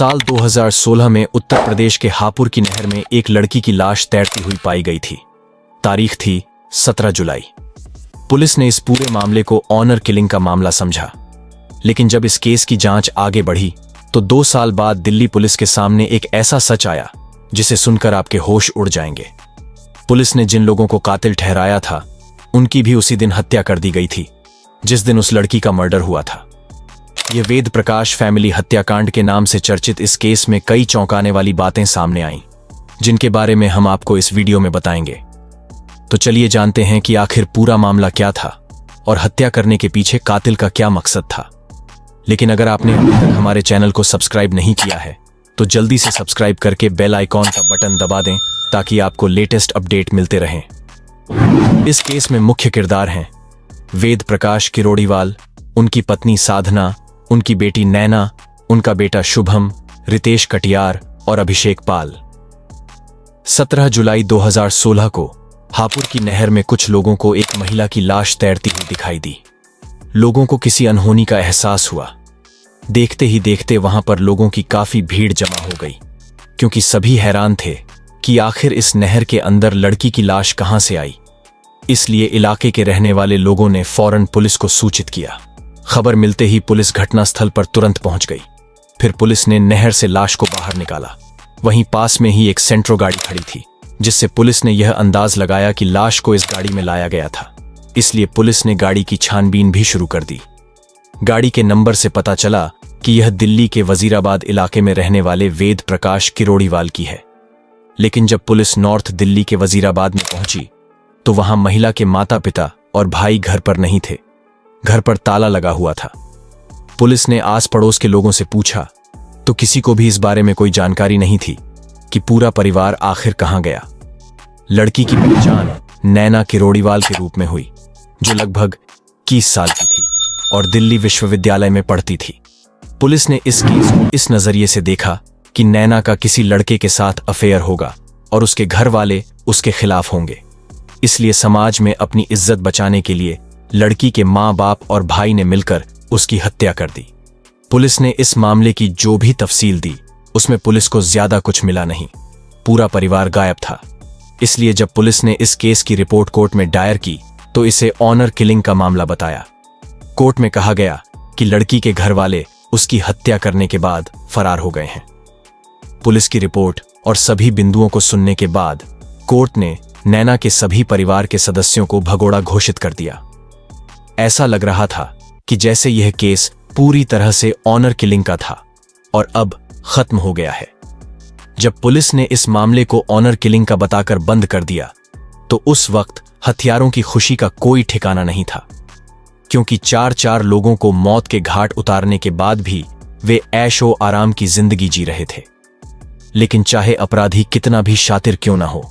साल 2016 में उत्तर प्रदेश के हापुड़ की नहर में एक लड़की की लाश तैरती हुई पाई गई थी। तारीख थी 17 जुलाई। पुलिस ने इस पूरे मामले को ऑनर किलिंग का मामला समझा, लेकिन जब इस केस की जांच आगे बढ़ी तो 2 साल बाद दिल्ली पुलिस के सामने एक ऐसा सच आया जिसे सुनकर आपके होश उड़ जाएंगे। पुलिस ने जिन लोगों को कातिल ठहराया था उनकी भी उसी दिन हत्या कर दी गई थी जिस दिन उस लड़की का मर्डर हुआ था। यह वेद प्रकाश फैमिली हत्याकांड के नाम से चर्चित इस केस में कई चौंकाने वाली बातें सामने आईं, जिनके बारे में हम आपको इस वीडियो में बताएंगे। तो चलिए जानते हैं कि आखिर पूरा मामला क्या था और हत्या करने के पीछे कातिल का क्या मकसद था। लेकिन अगर आपने अभी तक हमारे चैनल को सब्सक्राइब नहीं किया है तो जल्दी से सब्सक्राइब करके बेल आइकॉन का बटन दबा दें ताकि आपको लेटेस्ट अपडेट मिलते रहें। इस केस में मुख्य किरदार हैं वेद प्रकाश किरोड़ीवाल, उनकी पत्नी साधना, उनकी बेटी नैना, उनका बेटा शुभम, रितेश कटियार और अभिषेक पाल। 17 जुलाई 2016 को हापुड़ की नहर में कुछ लोगों को एक महिला की लाश तैरती हुई दिखाई दी। लोगों को किसी अनहोनी का एहसास हुआ। देखते ही देखते वहां पर लोगों की काफी भीड़ जमा हो गई, क्योंकि सभी हैरान थे कि आखिर इस नहर के अंदर लड़की की लाश कहां से आई। इसलिए इलाके के रहने वाले लोगों ने फौरन पुलिस को सूचित किया। खबर मिलते ही पुलिस घटनास्थल पर तुरंत पहुंच गई। फिर पुलिस ने नहर से लाश को बाहर निकाला। वहीं पास में ही एक सेंट्रो गाड़ी खड़ी थी, जिससे पुलिस ने यह अंदाज लगाया कि लाश को इस गाड़ी में लाया गया था। इसलिए पुलिस ने गाड़ी की छानबीन भी शुरू कर दी। गाड़ी के नंबर से पता चला कि यह दिल्ली के वजीराबाद इलाके में रहने वाले वेद प्रकाश किरोड़ीवाल की है। लेकिन जब पुलिस नॉर्थ दिल्ली के वजीराबाद में पहुंची तो वहां महिला के माता पिता और भाई घर पर नहीं थे। घर पर ताला लगा हुआ था। पुलिस ने आस पड़ोस के लोगों से पूछा तो किसी को भी इस बारे में कोई जानकारी नहीं थी कि पूरा परिवार आखिर कहां गया। लड़की की पहचान नैना किरोड़ीवाल के रूप में हुई, जो लगभग 21 साल की थी और दिल्ली विश्वविद्यालय में पढ़ती थी। पुलिस ने इस केस को इस नजरिए से देखा कि नैना का किसी लड़के के साथ अफेयर होगा और उसके घर वाले उसके खिलाफ होंगे। इसलिए समाज में अपनी इज्जत बचाने के लिए लड़की के माँ बाप और भाई ने मिलकर उसकी हत्या कर दी। पुलिस ने इस मामले की जो भी तफसील दी उसमें पुलिस को ज्यादा कुछ मिला नहीं। पूरा परिवार गायब था। इसलिए जब पुलिस ने इस केस की रिपोर्ट कोर्ट में दायर की तो इसे ऑनर किलिंग का मामला बताया। कोर्ट में कहा गया कि लड़की के घर वाले उसकी हत्या करने के बाद फरार हो गए हैं। पुलिस की रिपोर्ट और सभी बिंदुओं को सुनने के बाद कोर्ट ने नैना के सभी परिवार के सदस्यों को भगोड़ा घोषित कर दिया। ऐसा लग रहा था कि जैसे यह केस पूरी तरह से ऑनर किलिंग का था और अब खत्म हो गया है। जब पुलिस ने इस मामले को ऑनर किलिंग का बताकर बंद कर दिया तो उस वक्त हथियारों की खुशी का कोई ठिकाना नहीं था, क्योंकि 4 लोगों को मौत के घाट उतारने के बाद भी वे ऐशो आराम की जिंदगी जी रहे थे। लेकिन चाहे अपराधी कितना भी शातिर क्यों ना हो,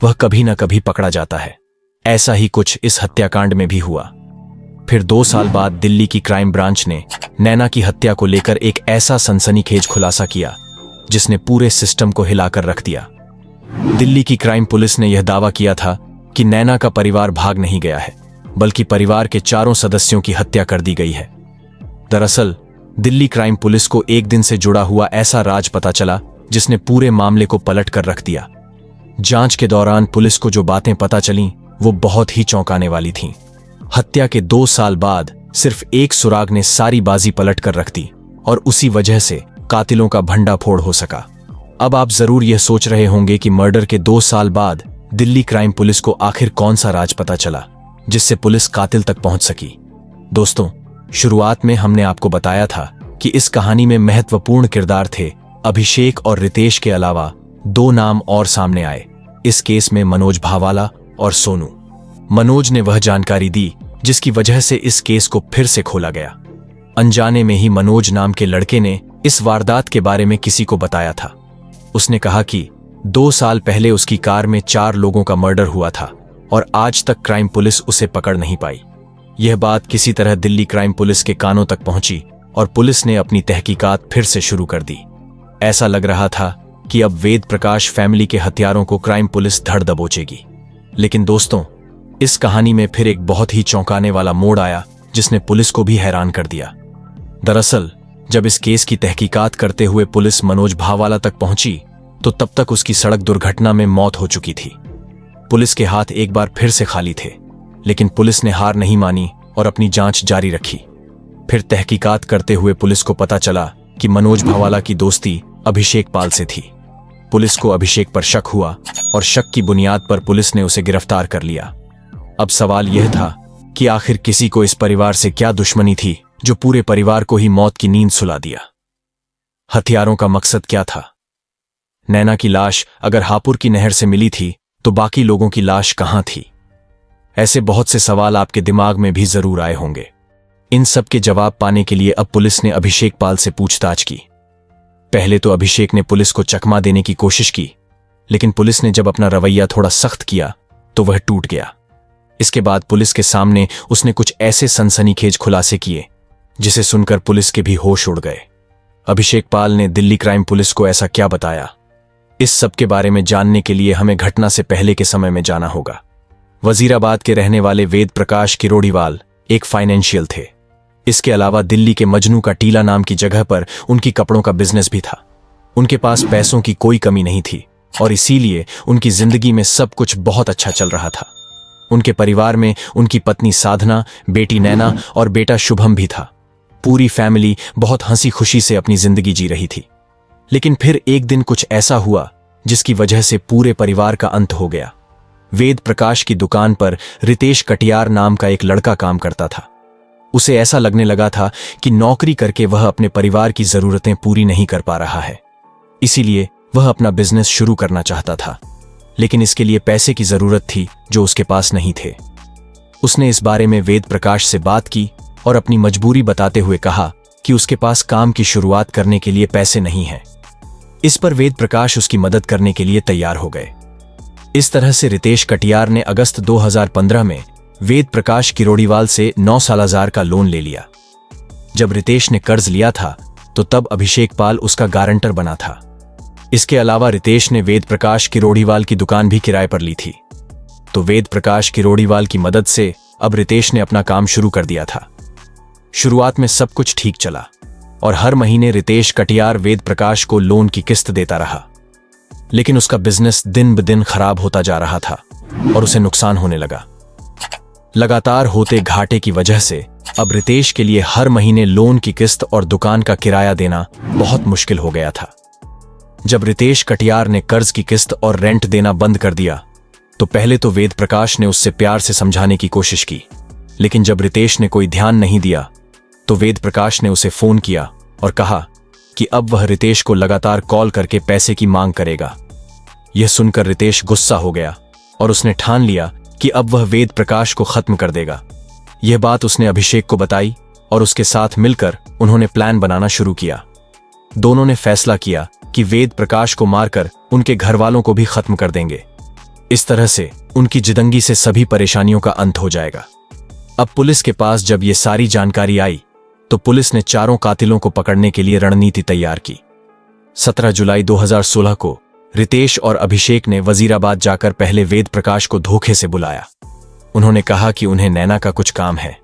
वह कभी ना कभी पकड़ा जाता है। ऐसा ही कुछ इस हत्याकांड में भी हुआ। फिर 2 साल बाद दिल्ली की क्राइम ब्रांच ने नैना की हत्या को लेकर एक ऐसा सनसनीखेज खुलासा किया जिसने पूरे सिस्टम को हिलाकर रख दिया। दिल्ली की क्राइम पुलिस ने यह दावा किया था कि नैना का परिवार भाग नहीं गया है, बल्कि परिवार के 4 सदस्यों की हत्या कर दी गई है। दरअसल दिल्ली क्राइम पुलिस को एक दिन से जुड़ा हुआ ऐसा राज पता चला जिसने पूरे मामले को पलट कर रख दिया। जांच के दौरान पुलिस को जो बातें पता चलीं वो बहुत ही चौंकाने वाली थीं। हत्या के 2 साल बाद सिर्फ एक सुराग ने सारी बाजी पलट कर रख दी और उसी वजह से कातिलों का भंडाफोड़ हो सका। अब आप जरूर यह सोच रहे होंगे कि मर्डर के 2 साल बाद दिल्ली क्राइम पुलिस को आखिर कौन सा राज पता चला जिससे पुलिस कातिल तक पहुंच सकी। दोस्तों, शुरुआत में हमने आपको बताया था कि इस कहानी में महत्वपूर्ण किरदार थे अभिषेक और रितेश के अलावा 2 नाम और सामने आए। इस केस में मनोज भावाला और सोनू। मनोज ने वह जानकारी दी जिसकी वजह से इस केस को फिर से खोला गया। अनजाने में ही मनोज नाम के लड़के ने इस वारदात के बारे में किसी को बताया था। उसने कहा कि 2 साल पहले उसकी कार में 4 लोगों का मर्डर हुआ था और आज तक क्राइम पुलिस उसे पकड़ नहीं पाई। यह बात किसी तरह दिल्ली क्राइम पुलिस के कानों तक पहुंची और पुलिस ने अपनी तहकीकात फिर से शुरू कर दी। ऐसा लग रहा था कि अब वेद प्रकाश फैमिली के हत्यारों को क्राइम पुलिस धड़ दबोचेगी। लेकिन दोस्तों, इस कहानी में फिर एक बहुत ही चौंकाने वाला मोड़ आया जिसने पुलिस को भी हैरान कर दिया। दरअसल जब इस केस की तहकीकात करते हुए पुलिस मनोज भावाला तक पहुंची तो तब तक उसकी सड़क दुर्घटना में मौत हो चुकी थी। पुलिस के हाथ एक बार फिर से खाली थे, लेकिन पुलिस ने हार नहीं मानी और अपनी जांच जारी रखी। फिर तहकीकात करते हुए पुलिस को पता चला कि मनोज भावाला की दोस्ती अभिषेक पाल से थी। पुलिस को अभिषेक पर शक हुआ और शक की बुनियाद पर पुलिस ने उसे गिरफ्तार कर लिया। अब सवाल यह था कि आखिर किसी को इस परिवार से क्या दुश्मनी थी जो पूरे परिवार को ही मौत की नींद सुला दिया। हथियारों का मकसद क्या था? नैना की लाश अगर हापुड़ की नहर से मिली थी तो बाकी लोगों की लाश कहां थी? ऐसे बहुत से सवाल आपके दिमाग में भी जरूर आए होंगे। इन सब के जवाब पाने के लिए अब पुलिस ने अभिषेक पाल से पूछताछ की। पहले तो अभिषेक ने पुलिस को चकमा देने की कोशिश की, लेकिन पुलिस ने जब अपना रवैया थोड़ा सख्त किया तो वह टूट गया। इसके बाद पुलिस के सामने उसने कुछ ऐसे सनसनीखेज खुलासे किए जिसे सुनकर पुलिस के भी होश उड़ गए। अभिषेक पाल ने दिल्ली क्राइम पुलिस को ऐसा क्या बताया? इस सब के बारे में जानने के लिए हमें घटना से पहले के समय में जाना होगा। वजीराबाद के रहने वाले वेद प्रकाश किरोड़ीवाल एक फाइनेंशियल थे। इसके अलावा दिल्ली के मजनू का टीला नाम की जगह पर उनकी कपड़ों का बिजनेस भी था। उनके पास पैसों की कोई कमी नहीं थी और इसीलिए उनकी जिंदगी में सब कुछ बहुत अच्छा चल रहा था। उनके परिवार में उनकी पत्नी साधना, बेटी नैना और बेटा शुभम भी था। पूरी फैमिली बहुत हंसी खुशी से अपनी जिंदगी जी रही थी। लेकिन फिर एक दिन कुछ ऐसा हुआ जिसकी वजह से पूरे परिवार का अंत हो गया। वेद प्रकाश की दुकान पर रितेश कटियार नाम का एक लड़का काम करता था। उसे ऐसा लगने लगा था कि नौकरी करके वह अपने परिवार की जरूरतें पूरी नहीं कर पा रहा है, इसीलिए वह अपना बिजनेस शुरू करना चाहता था। लेकिन इसके लिए पैसे की जरूरत थी जो उसके पास नहीं थे। उसने इस बारे में वेद प्रकाश से बात की और अपनी मजबूरी बताते हुए कहा कि उसके पास काम की शुरुआत करने के लिए पैसे नहीं हैं। इस पर वेद प्रकाश उसकी मदद करने के लिए तैयार हो गए। इस तरह से रितेश कटियार ने अगस्त 2015 में वेद प्रकाश किरोड़ीवाल से 9,000 का लोन ले लिया। जब रितेश ने कर्ज लिया था तो तब अभिषेक पाल उसका गारंटर बना था। इसके अलावा रितेश ने वेद प्रकाश किरोड़ीवाल की दुकान भी किराए पर ली थी। तो वेद प्रकाश किरोड़ीवाल की मदद से अब रितेश ने अपना काम शुरू कर दिया था। शुरुआत में सब कुछ ठीक चला और हर महीने रितेश कटियार वेद प्रकाश को लोन की किस्त देता रहा। लेकिन उसका बिजनेस दिन ब दिन खराब होता जा रहा था और उसे नुकसान होने लगा। लगातार होते घाटे की वजह से अब रितेश के लिए हर महीने लोन की किस्त और दुकान का किराया देना बहुत मुश्किल हो गया था। जब रितेश कटियार ने कर्ज की किस्त और रेंट देना बंद कर दिया तो पहले तो वेद प्रकाश ने उससे प्यार से समझाने की कोशिश की, लेकिन जब रितेश ने कोई ध्यान नहीं दिया तो वेद प्रकाश ने उसे फोन किया और कहा कि अब वह रितेश को लगातार कॉल करके पैसे की मांग करेगा। यह सुनकर रितेश गुस्सा हो गया और उसने ठान लिया कि अब वह वेद प्रकाश को खत्म कर देगा। यह बात उसने अभिषेक को बताई और उसके साथ मिलकर उन्होंने प्लान बनाना शुरू किया। दोनों ने फैसला किया कि वेद प्रकाश को मारकर उनके घर वालों को भी खत्म कर देंगे। इस तरह से उनकी जिंदगी से सभी परेशानियों का अंत हो जाएगा। अब पुलिस के पास जब ये सारी जानकारी आई तो पुलिस ने चारों कातिलों को पकड़ने के लिए रणनीति तैयार की। 17 जुलाई 2016 को रितेश और अभिषेक ने वजीराबाद जाकर पहले वेद प्रकाश को धोखे से बुलाया। उन्होंने कहा कि उन्हें नैना का कुछ काम है।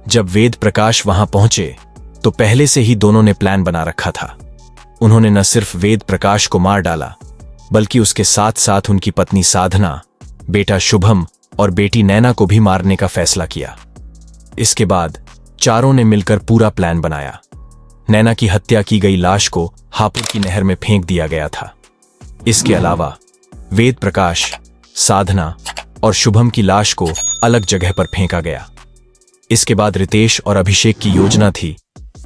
जब वेद प्रकाश वहां पहुंचे तो पहले से ही दोनों ने प्लान बना रखा था। उन्होंने न सिर्फ वेद प्रकाश को मार डाला बल्कि उसके साथ साथ उनकी पत्नी साधना, बेटा शुभम और बेटी नैना को भी मारने का फैसला किया। इसके बाद चारों ने मिलकर पूरा प्लान बनाया। नैना की हत्या की गई लाश को हापुड़ की नहर में फेंक दिया गया था। इसके अलावा वेद प्रकाश, साधना और शुभम की लाश को अलग जगह पर फेंका गया। इसके बाद रितेश और अभिषेक की योजना थी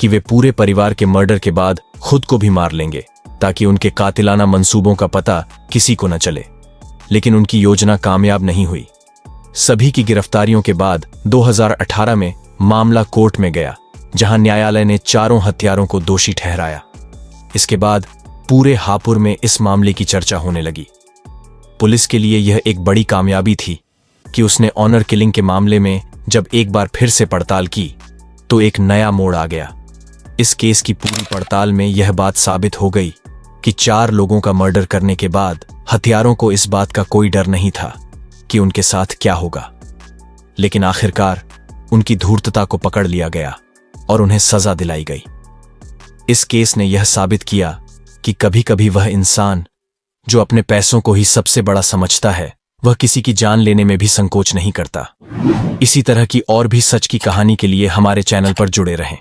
कि वे पूरे परिवार के मर्डर के बाद खुद को भी मार लेंगे ताकि उनके कातिलाना मंसूबों का पता किसी को न चले। लेकिन उनकी योजना कामयाब नहीं हुई। सभी की गिरफ्तारियों के बाद 2018 में मामला कोर्ट में गया, जहां न्यायालय ने चारों हत्यारों को दोषी ठहराया। इसके बाद पूरे हापुड़ में इस मामले की चर्चा होने लगी। पुलिस के लिए यह एक बड़ी कामयाबी थी कि उसने ऑनर किलिंग के मामले में जब एक बार फिर से पड़ताल की तो एक नया मोड़ आ गया। इस केस की पूरी पड़ताल में यह बात साबित हो गई कि 4 लोगों का मर्डर करने के बाद हत्यारों को इस बात का कोई डर नहीं था कि उनके साथ क्या होगा। लेकिन आखिरकार उनकी धूर्तता को पकड़ लिया गया और उन्हें सजा दिलाई गई। इस केस ने यह साबित किया कि कभी कभी वह इंसान जो अपने पैसों को ही सबसे बड़ा समझता है, वह किसी की जान लेने में भी संकोच नहीं करता। इसी तरह की और भी सच की कहानी के लिए हमारे चैनल पर जुड़े रहें।